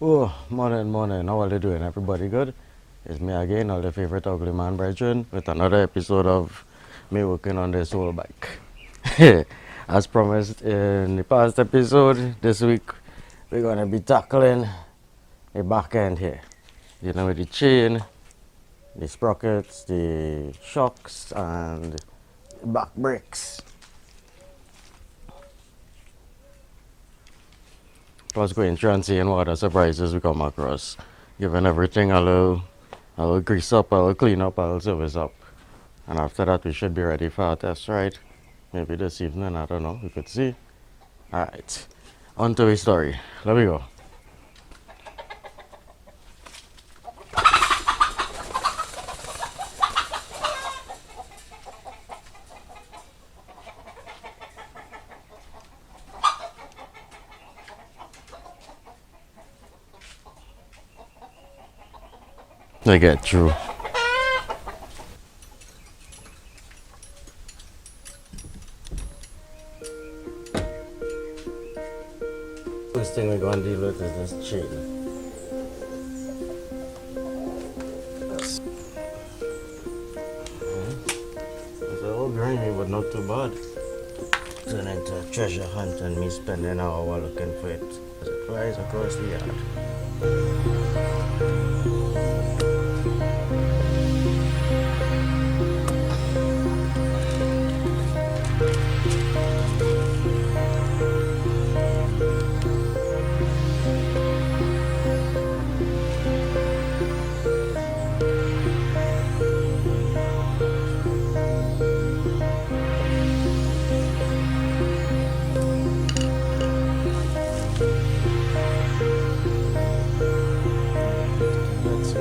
Oh, morning. How are you doing? Everybody good? It's me again, all the favorite ugly man brethren, with another episode of me working on this whole bike. As promised in the past episode, this week we're gonna be tackling the back end here. You know, with the chain, the sprockets, the shocks, and the back brakes. Plus going through and seeing what other surprises we come across. Giving everything a little grease up, a little clean up, a little service up. And after that we should be ready for our test ride. Maybe this evening, I don't know, we could see. Alright, on to the story. Let me go. I get through. First thing we're going to deal with is this chain. It's a little grimy, but not too bad. Turn into a treasure hunt and me spending an hour looking for it as it flies across the yard. Let's see.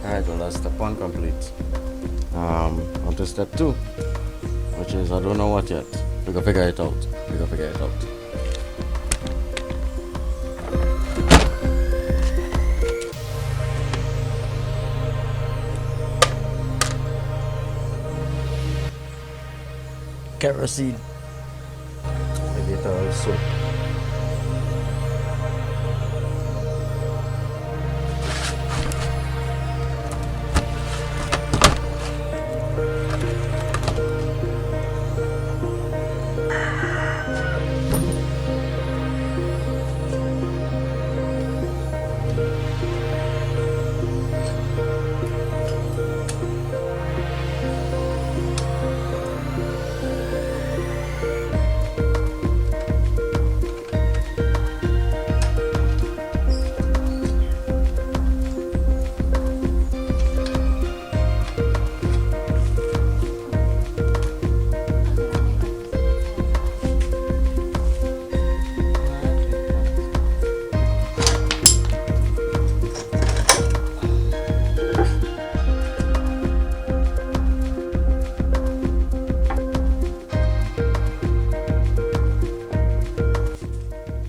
Alright, well that's step one complete. On to step two, which is I don't know what yet. We gotta figure it out. Kerosene. Maybe it all soap.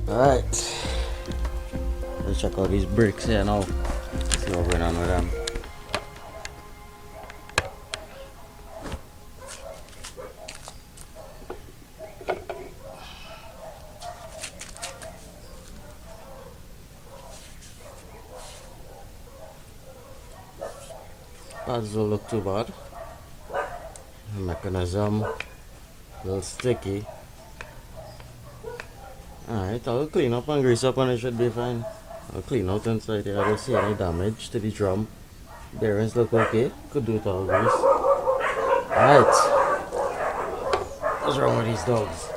Alright, let's check out these brakes here now. See what's going on with them. Pads don't look too bad. The mechanism a little sticky. Alright, I'll clean up and grease up and it should be fine. I'll clean out inside here. I don't see any damage to the drum. Bearings look okay. Could do it all grease. Alright. What's wrong with these dogs?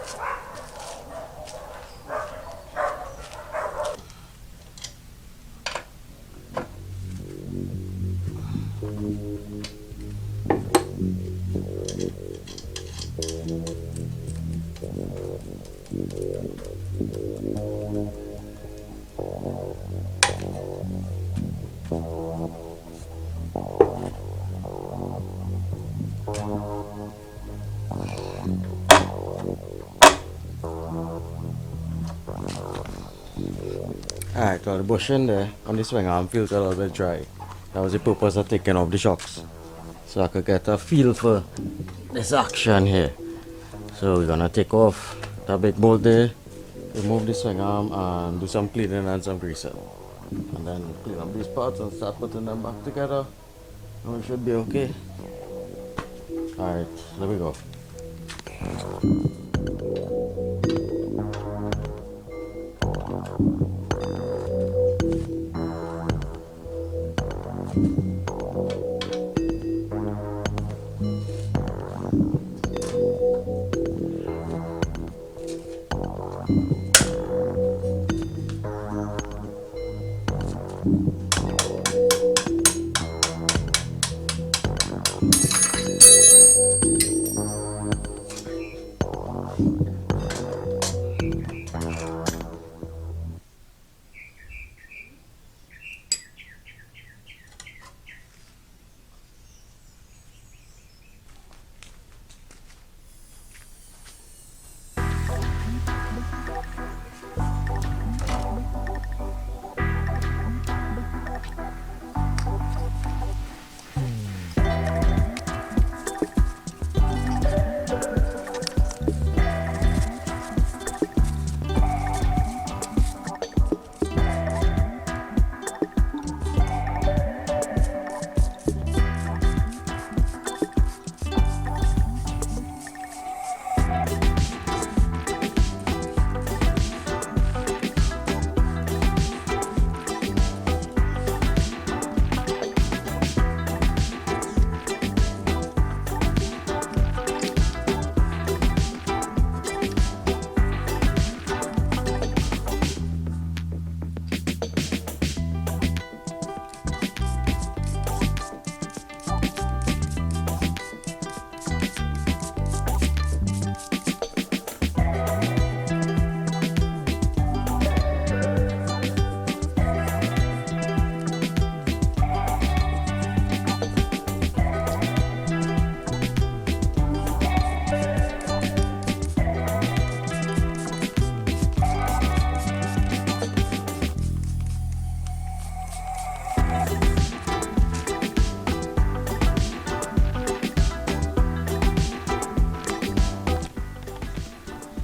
Because the bushing there on the swing arm feels a little bit dry. That was the purpose of taking off the shocks. So I could get a feel for this action here. So we're gonna take off that big bolt there, remove the swing arm and do some cleaning and some greasing. And then clean up these parts and start putting them back together. And we should be okay. Alright, there we go.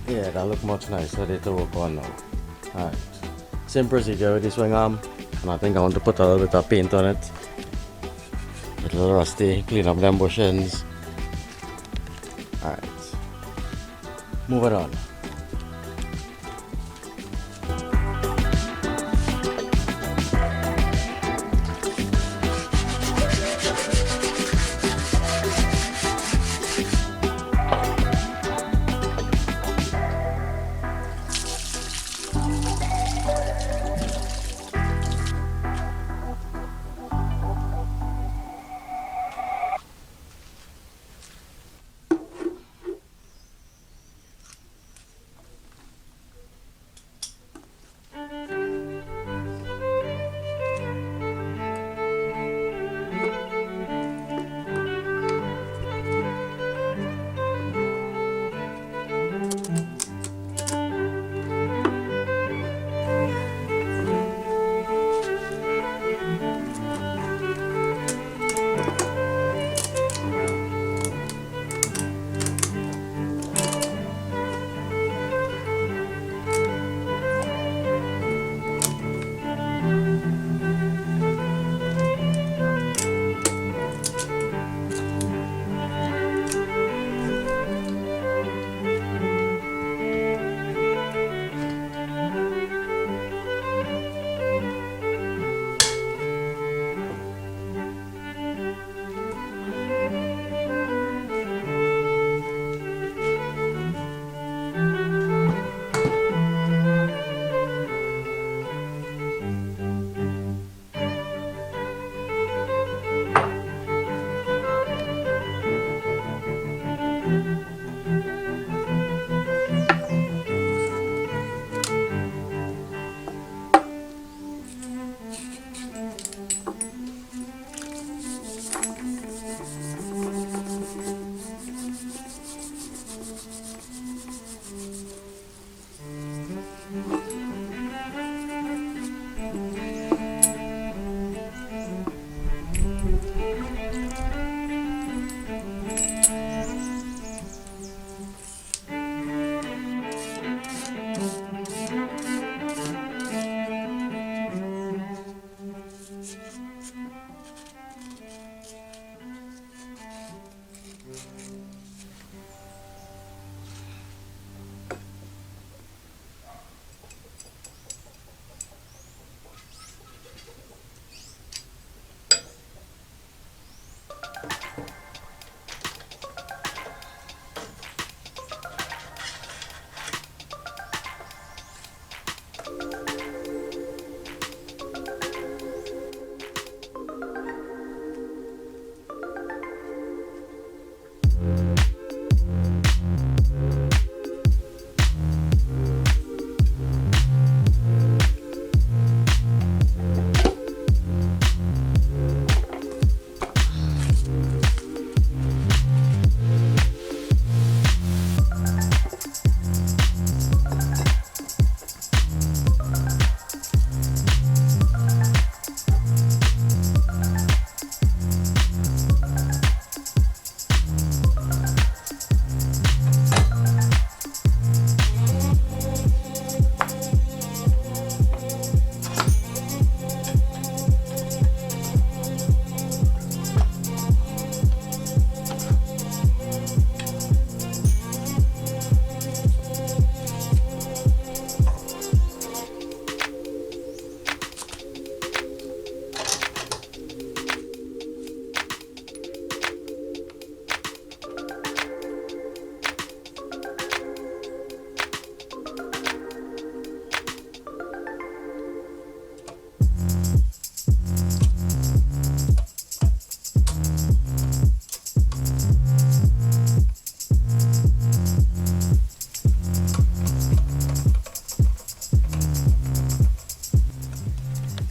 Yeah, that look much nicer there to work on now. Alright. Same procedure with the swing arm. And I think I want to put a little bit of paint on it. A little rusty, clean up them bushings. Alright. Moving on.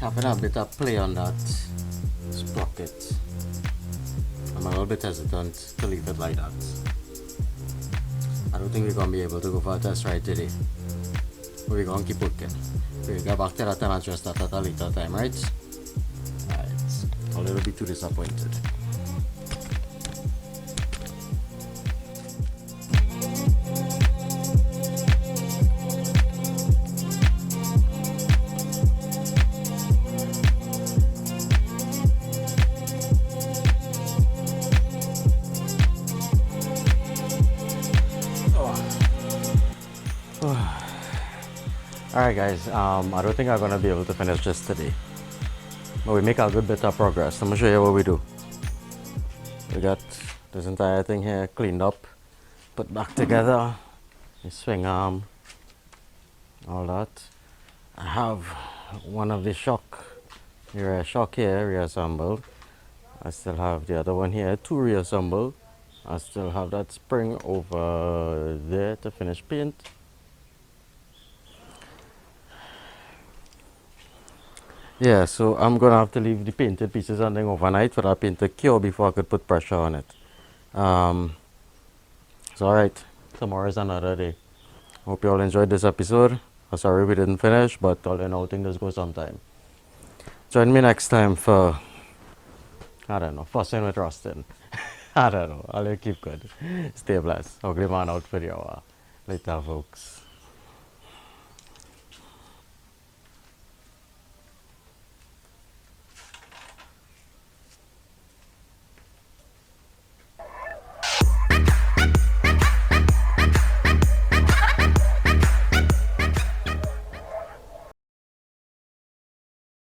Having a bit of play on that sprocket. I'm a little bit hesitant to leave it like that. I don't think we're going to be able to go for a test ride today. But we're going to keep working. We'll get back to that and adjust that at a later time, right? Alright. A little bit too disappointed. Alright guys, I don't think I'm gonna be able to finish this today. But we make a good bit of progress. I'm gonna show you what we do. We got this entire thing here cleaned up, put back together, the swing arm, all that. I have one of the rear shock here reassembled. I still have the other one here, two reassembled. I still have that spring over there to finish paint. Yeah, so I'm gonna have to leave the painted pieces on thing overnight for that paint to cure before I could put pressure on it. So alright, tomorrow is another day. Hope you all enjoyed this episode. I'm sorry we didn't finish, but all in all, things does go sometime. Join me next time for, I don't know, fussing with Rustin. I don't know, I'll keep good. Stay blessed. Ugly man out for the hour. Later, folks.